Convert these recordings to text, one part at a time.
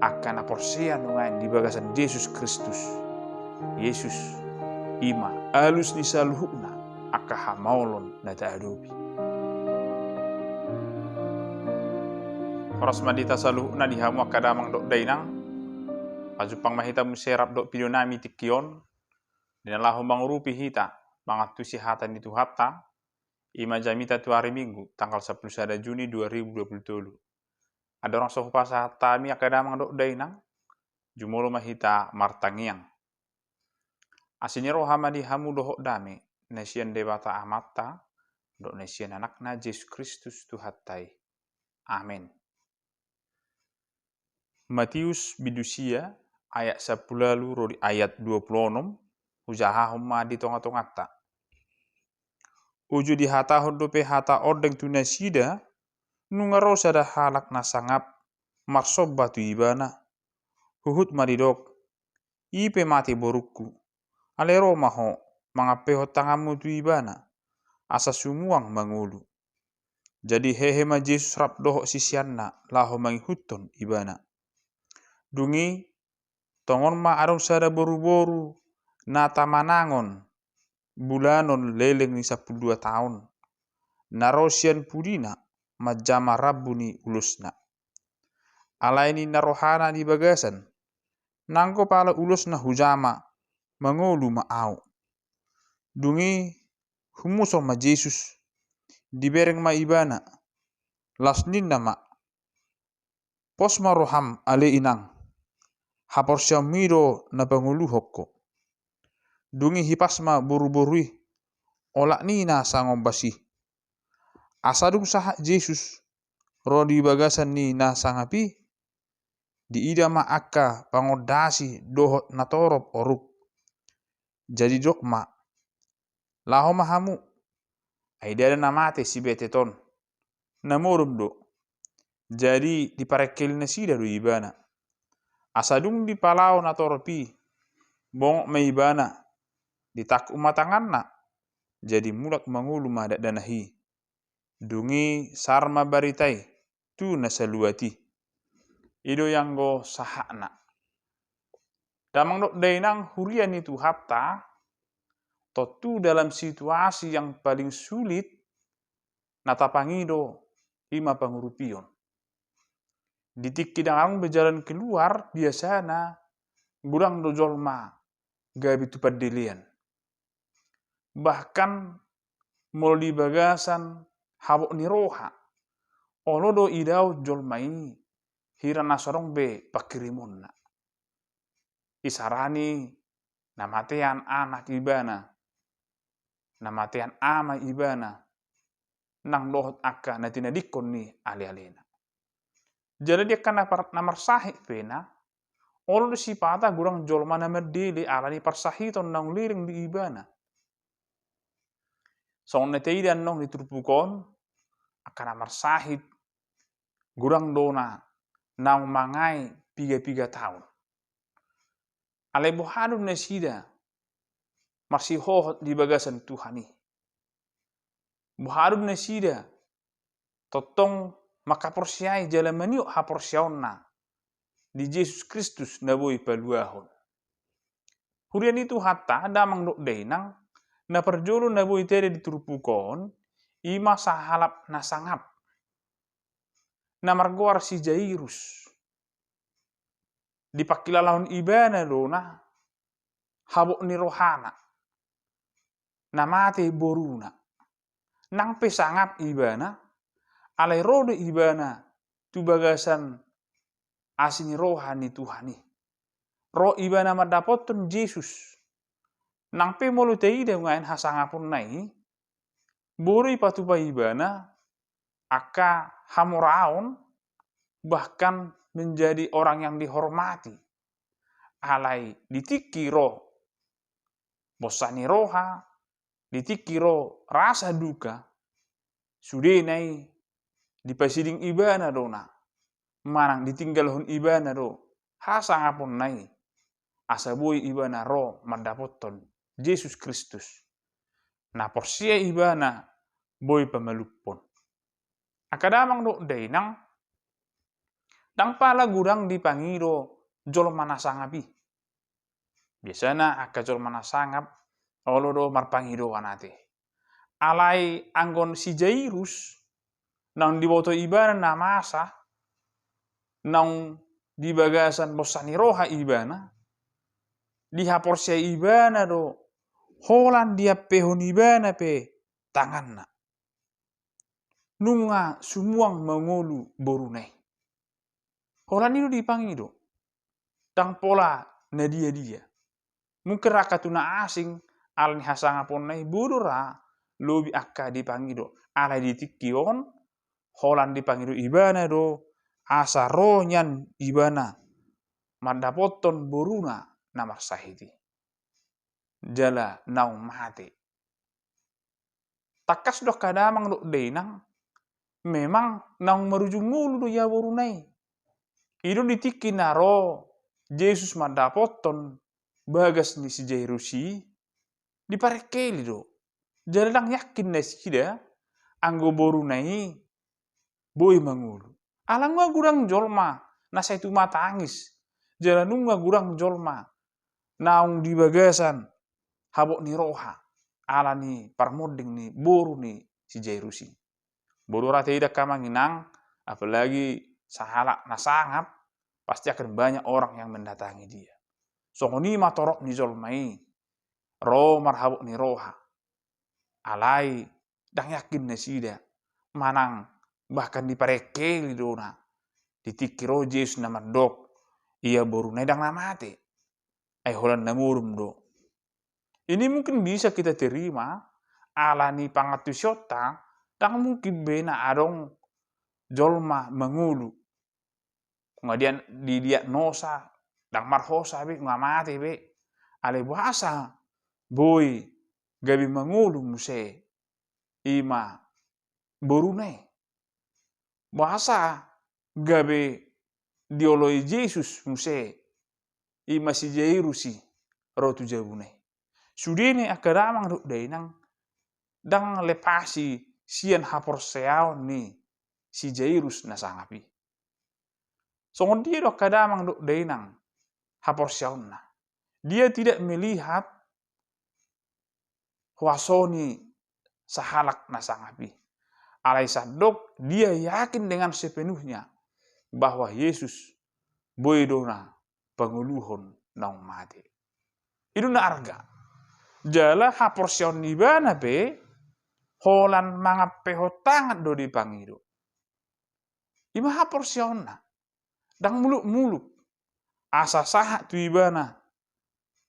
akan porsia nungain di bagasan Yesus Kristus. Yesus ima alus ni saluhuna aka hamaulon na taadobi. Horas madita saluhuna di hamu akadamang dok dainang pajupang mahita muserap dok pidonami tikion dinalahu mangurupi hita mangatusi hatan itu hatta ima jamita tu hari Minggu tanggal 11 Juni 2020. Ada orang sohu pasah tami akadamang dok dainang jumolo mahita martangiang. Asini rohama di hamu dohok dame nesian debata amata dok nesian anakna Yesus Kristus Tuhattai. Amin. Matius bidusia ayat 10 rodi ayat 26 ujaha humma di tonga-tongata. Uju di hata hondope hata ordeng tunasida nungaro sada halak nasangap marsob batu ibana. Huhut maridok ipe mati borukku. Alero maho mangapeho tangamu tu ibana. Asa sumuang mangulu. Jadi hehe ma Yesus rap dohok sisianna laho mangihuton ibana. Dungi tongon ma arong sada boru-boru nata manangon bulanon leleng ni 12 tahun. Narosian pudina majama rabbuni ulusna. Alaini narohana di bagasan. Nangko pala ulusna hujama mangolu maau. Dungi humuso ma Yesus dibereng ma ibana. Lasninna ma posma roham ale inang. Haporsya miro na pangulu hokko. Dungi hipasma boru-borui olak nina sangombasi. Asadung sahak Yesus rodi bagasan ni na sangapi di ida ma akka pangodasi dohot natorop oruk. Jadi dokma laho mahamu aidada namate si beteton namorum do. Jadi diparekel nasida do ibana. Asadung di palau natoropi bongok maibana ditak umatanganna jadi mulak mangulu madak danahi dungi sarma baritai tu nasaluati ido yang go sahakna damang dok dainang hurian itu hatta totu dalam situasi yang paling sulit natapangido ima pangurupion ditik kidang berjalan keluar biasana gurang dojolma gabi tupat delian. Bahkan moldi bagasan habok ni roha. Olodo idau jolmai hira nasorong be pakirimonna. Isarani namatean anak ibana. Namatean ama ibana. Nang dohot akka natinadikon ni ali-alena. Jadi dia kan namar sahih pena. Olo sipata gurang jolma namar dele alani parsahiton nang liring di ibana. Song neteidan nong diturpukon akan namar sahid gurang dona nang mangai 3 tahun. Ale bohadun nesida marsi hohot di bagasan Tuhani. Bohadun nesida totong makaporsiai jalan maniuk haporsiaonna di Yesus Kristus naboi paluahon. Hurian itu hatta damang dok dainang na perjolo naboi tere diturpukon ima sahalap nasangap. Na margoar si Jairus. Dipakilalahon ibana dona habok ni rohana. Namate boruna. Nang pesangap ibana alai rode ibana tu bagasan asini rohani Tuhani. Roh ibana madapoton Yesus. Nang pe molu teide ngain hasangapun nai borui patupa ibana aka hamoraon bahkan menjadi orang yang dihormati. Alai ditiki roh bosani roha, ditiki roh rasa duka. Sudenai dipasiding ibana dona. Manang ditinggalhon ibana do. Hasangapun nai asabui ibana roh mandapoton Yesus Kristus. Na porsia ibana boy pamalupon. Akadamang do dainang Dang pala gudang dipangido jol mana sangapi. Biasana aka jol mana sangap olo do marpangido wanate. Alai anggon si Jairus nang diboto ibana na masa nang di bagasan bosani roha ibana dihaporsia ibana do holan dia pehon ibana pe tanganna nunga sumuang mangolu borunai holan itu dipangido tang pola na dia mungkin rakatuna asing alni hasanga ponnai bodora lobi akka dipangido ala ditikkion holan dipangido ibana do asa ronyan ibana mandapoton boruna namar sahidi jala naung mate takas do kadamang do denang memang naung marujung ngulu do ya borunai idon ditikki naro Yesus mandapoton bagas ni si Jairusi diparekeli do jalang yakin na sida anggo borunai boy mangulu alang wa gurang jolma na itu mata angis jalanunga gurang jolma naung di bagasan habok ni roha ala ni parmoding ni boru ni si Jairusi boru rata ida kamanginang apalagi sahala nasangap pasti akan banyak orang yang mendatangi dia songoni matorok ni jolmai ro marhabok ni roha alai dang yakin na sida manang bahkan diparekeli dona ditikiro Yesus na mandok ia boru nedang na mate ay holan na murum do ini mungkin bisa kita terima alani pangatusyota dang mungkin bena adong jolma mangulu kemudian didiagnosa dang marhosa be ngamate be ale bahasa boy gabi mangulu muse ima borunai bahasa gabe dioloi Yesus muse ima si Jairusi rotu jabunai sudene akadamang do dainang dang lepasi sian haporseaon ni si Jairus na sangapi songon dia do kadamang do dainang haporseaon na dia tidak melihat wasoni sahalak na sangapi alai sadok dia yakin dengan sepenuhnya bahwa Yesus boydona panguluhon naung mate itu na arga jala haporsion ibana pe holan mangapeho tangan do dipangido ima haporsion na dang muluk-muluk asa saha tu ibana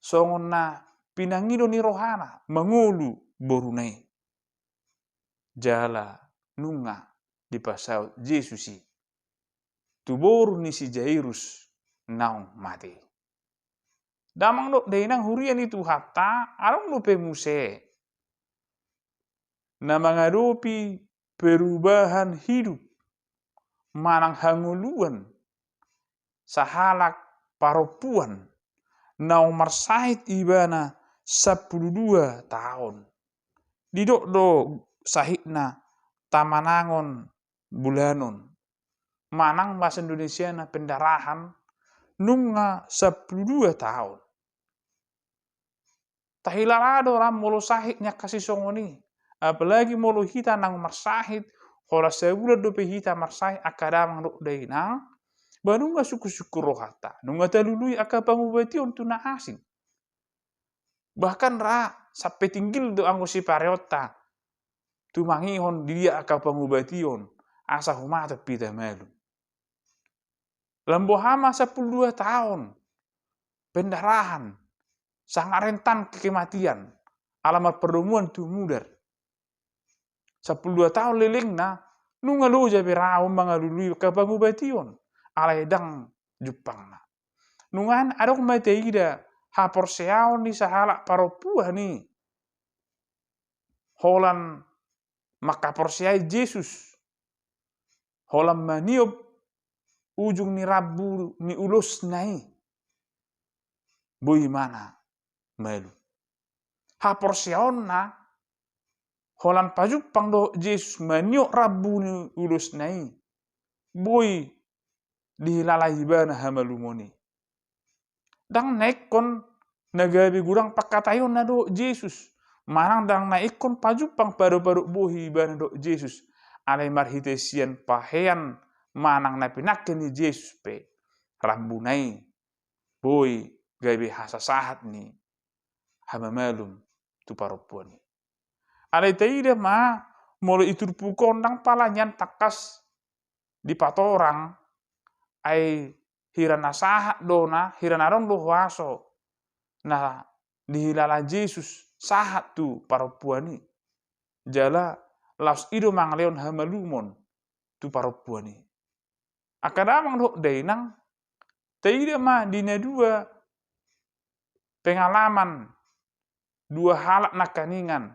songon na pinangido ni rohana mangulu borunai jala nunga di pasau Yesusi tu boru ni si Jairus naung mate damang do dainang hurian itu hatta arong do pemuse na menghadapi perubahan hidup manang hanguluan sahalak paropuan naung marsahit ibana 12 tahun didok do sahitna tamanangon bulanon manang bahasa Indonesia na pendarahan nunga 12 tahun tahilarado ram molo sahitnya kasih songoni apalagi molo hita nang marsahit hola sebulan dope hita marsahit akadamang do dainang banunga suku-suku rohata nunga talului aka pangubati untuk na asing bahkan ra sampai tinggil do anggo si pareota tu mangihon dia aka pangubation asa humata pita malu lambo hama 12 tahun pendarahan sangat rentan kematian alamat pertemuan tu mudar 12 tahun lelengna nunga lo jabe raum mangalului ka pangubation alai dang Jepang na nungan adok mateida haporseaon ni sahala paropuah ni holan makaporseai Yesus holan maniop ujung ni rabu ni ulus nai boy mana malu haporseaon na holan pajupang do Yesus maniop rabu ni ulus nai boy dihilalai ibana hamalumoni. Dang naikon nagabi gurang pakatayon na do Jesus. Manang dang naikon pajupang paru-paru buhi ibana do Jesus. Alay marhitesian pahean manang na pinakin ni Jesus pe. Rambunai boy gabi hasasahat ni hamamalum tu parupuan ni. Alay taida ma molo iturpu kondang palanyan takas di patorang ay hirana sahat dona hirana dong do waso na dihilala Jesus sahat tu parupuan ni. Jala laus ido mangleon hamalumon tu parupuan ni. Akadamang do dainang taida ma dina dua pengalaman dua halak nakaningan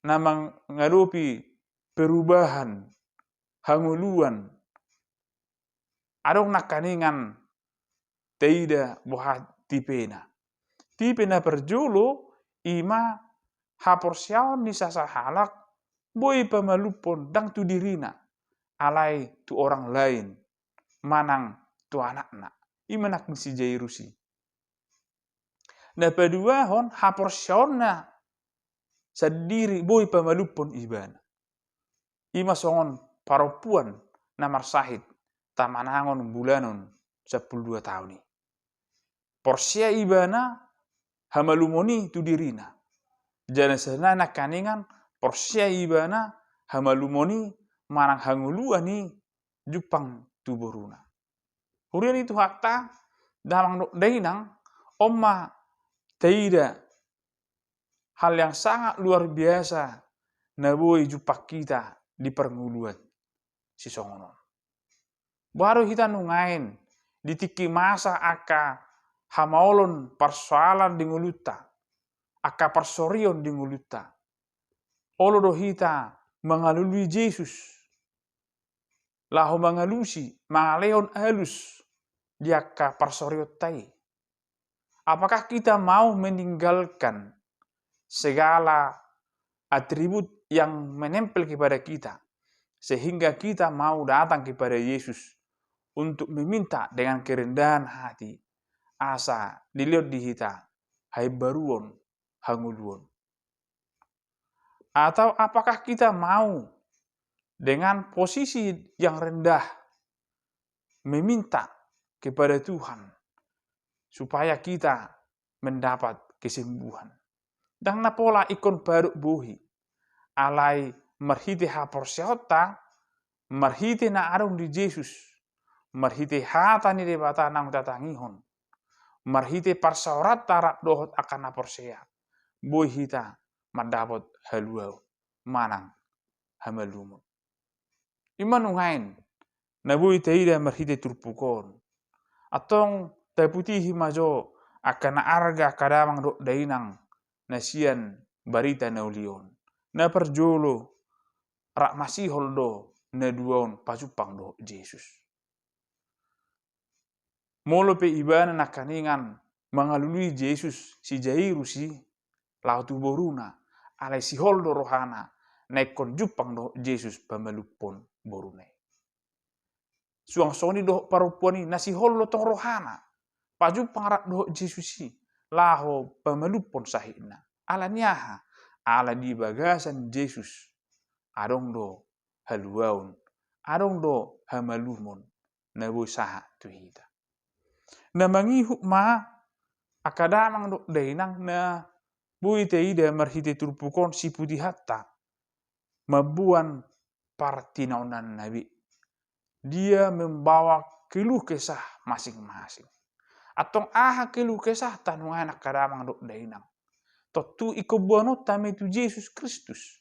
na menghadapi perubahan hanguluan adong nakaningan taida boha tipena perjolo ima haporsiaon ni sasahalak boy pamalupon dang tu dirina alai tu orang lain manang tu anakna imanak si Jairusi. Na pedua hon haporsiaonna sendiri boy pamalupon ibana. Ima songon parupuan na marsahid tamanangon bulanon 12 tahun ni. Porsia ibana hamalumoni tu dirina. Jana senana kaningan porsia ibana hamalumoni manang hangulua ni jupang tu boruna. Hurian itu hakta damang dainang omma taida hal yang sangat luar biasa naboi jupak kita di pernguluan si songonon. Baru kita nungain ditiki masa aka hamaolon persoalan di nguluta, aka persorion di nguluta. Olo do hita mengalului Yesus, lahu mengalusi, mangaleon halus di aka persoriotai. Apakah kita mau meninggalkan segala atribut yang menempel kepada kita sehingga kita mau datang kepada Yesus untuk meminta dengan kerendahan hati asa dilihat di kita hai baruon hanguluon, atau apakah kita mau dengan posisi yang rendah meminta kepada Tuhan supaya kita mendapat kesembuhan. Dan na pola ikon baru buhi alai marhiti haporsiota marhiti na arung di Yesus marhiti hata ni debata nang tatangihon marhiti parsaurat tarap dohot akan aporsea boy hita mendapat haluau manang hamalumon. Iman ungain na boy taida marhiti turpukon atong taputihi majo akan arga kadamang do dainang nasian barita naulion na perjolo rak masihol do na duon pajupang do Yesus. Molo pe ibana nakaningan mengalului Yesus si Jairusi lau tu boruna alai sihol do rohana naikon jupang do Yesus pamalupon borune. Suang soni do parupuani nasi hol tong rohana pajupang rak do Yesusi laho pamalupon sahina ala nyaha ala di bagasan Yesus adong do haluaun adong do hamalumon na boy saha tu hita na mangihuk ma akadamang do dainang na boy taida marhite turpukon si putih hatta mabuan partinaonan nabi dia membawa keluh kesah masing-masing atong aha keluh kesah tanungan akadamang do dainang totu ikobuano tame tu Yesus Kristus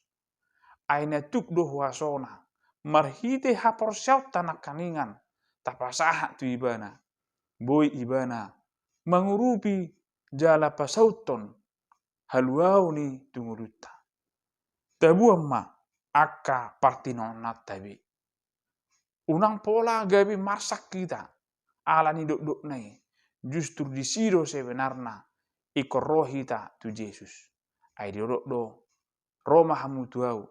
aina tuk do wasona marhite haporsiaut tanak kaningan tapasaha tu ibana boy ibana mengurupi jala pasauton haluau ni tunguluta tabuam ma aka partinonat tabi unang pola gabi marsak kita ala ni dok nai justru disido sebenarnya ikor rohita tu Yesus ai diodok do Roma hamu tuau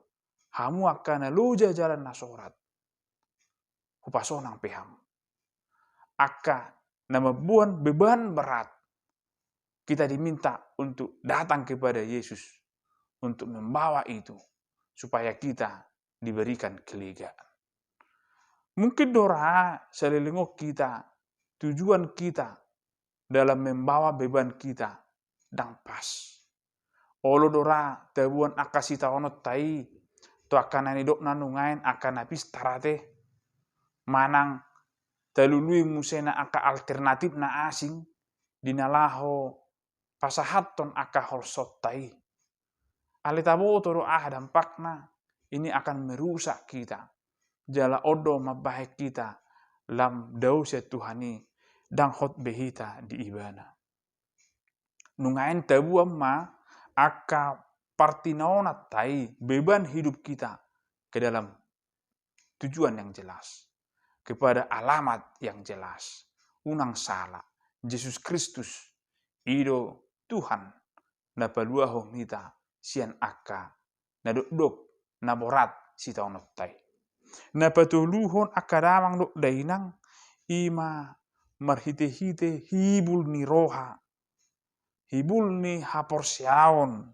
hamu akan loja jalan nasorat hupasonang peham aka nama buan beban berat, kita diminta untuk datang kepada Yesus untuk membawa itu supaya kita diberikan kelegaan. Mungkin dora selilingok kita, tujuan kita dalam membawa beban kita dang pas. Olo dora tebuan akasita onot tai to akan anidok nanungain akan habis tarate manang telului musena aka alternatif na asing dinalaho pasahaton aka holsot tai. Alitabo toro dampakna ini akan merusak kita. Jala odo mabahek kita lam dause Tuhani dang hot behita di ibana. Nungain tebuam ma aka partinaona tai beban hidup kita ke dalam tujuan yang jelas, kepada alamat yang jelas. Unang sala Yesus Kristus ido Tuhan na paluaho mita sian aka na dok na borat si taonot tai. Na patuluhon akadamang dok dainang ima marhite-hite hibul ni roha, hibul ni haporsiaon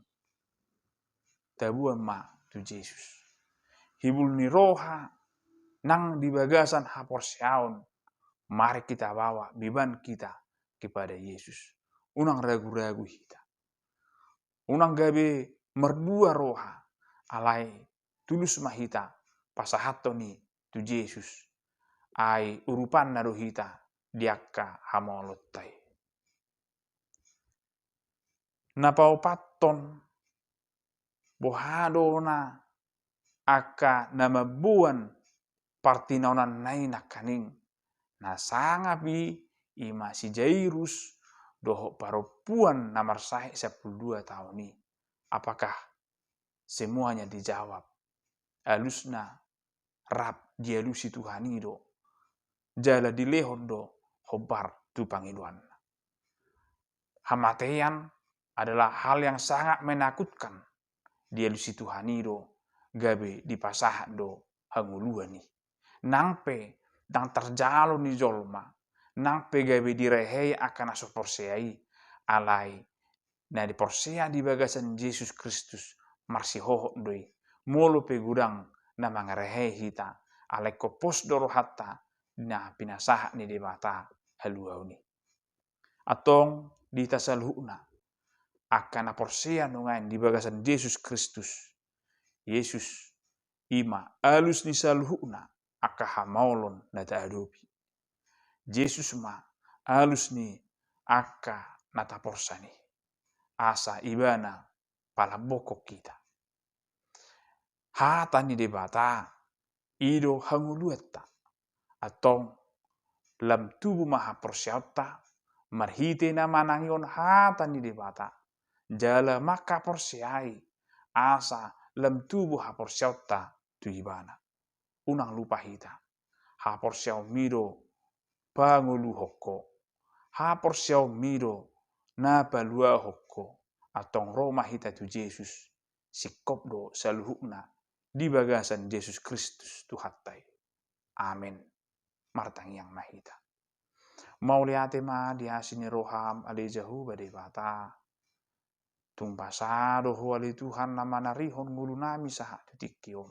tabuan ma tu Yesus. Hibul ni roha nang di bagasan haporsiaon, mari kita bawa beban kita kepada Yesus. Unang ragu-ragu kita. Unang gabe merdua roha alai tulus mahita pasahato ni tu Yesus. Ai urupan na rohita diakka hamolottai. Napaupaton bohado na aka nama buan partinaonan nai nakaning na sangapi ima si Jairus doho parupuan namar sahe 12 tahun ni. Apakah semuanya dijawab? Alusna rap dialusi Tuhani do jala dilehon do hobar tu pangiluan. Hamatean adalah hal yang sangat menakutkan. Dialusi Tuhani do gabe dipasahan do hanguluan ni. Nangpe dang terjalo ni jolma, nangpe gabe direhei akan aso porseai alai na di porsea di bagasan Yesus Kristus marsi hoho doi molo pe gudang na mangarehei hita alai kopos doro hatta na pinasaha ni debata haluau ni. Atong di tasaluhna akan porsea nungain di bagasan Yesus Kristus. Yesus ima alus ni saluhna aka hamaulon na taadopi. Yesus ma alus ni aka nata porsani. Asa ibana palaboko kita. Hata ni debata ido hangulueta atong lam tubuh maha porsiauta marhite na manangion hata ni debata jala maka porsiai asa lam tubuh ha porsiauta tu ibana. Unang lupa hita ha porsiau mido pangulu hoko, ha porsiau mido na palua hoko atong Roma hita tu Yesus sikop do saluhukna di bagasan Yesus Kristus Tuhattai. Amin. Martang yang mahita. Mau liate ma di hasini roham ali jahu bade bata. Tumpasado huali Tuhan nama narihon ngulu nami saha tutikion.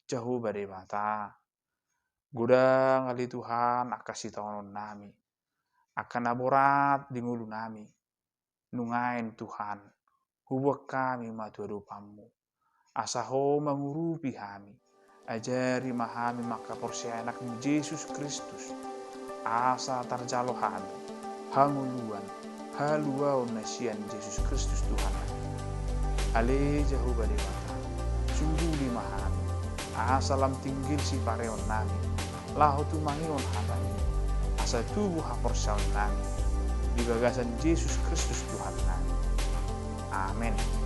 Jahu bade bata. Gudang ali Tuhan akasi taonon nami. Akan aborat di ngulu nami. Nungain Tuhan. Hubak kami matuadu pamu. Asaho mengurupi kami. Ajari mahami maka porsia anakmu Yesus Kristus. Asa tarjalo hami. Hanguluan. Haluau nasian Yesus Kristus Tuhan. Ale jahu badewata. Sungguh di mahami. Asa lam tinggil si pareon nami. Lahu tu mangion hatani. Asa tubuh haporsaun nami. Di bagasan Yesus Kristus Tuhan nami. Amin.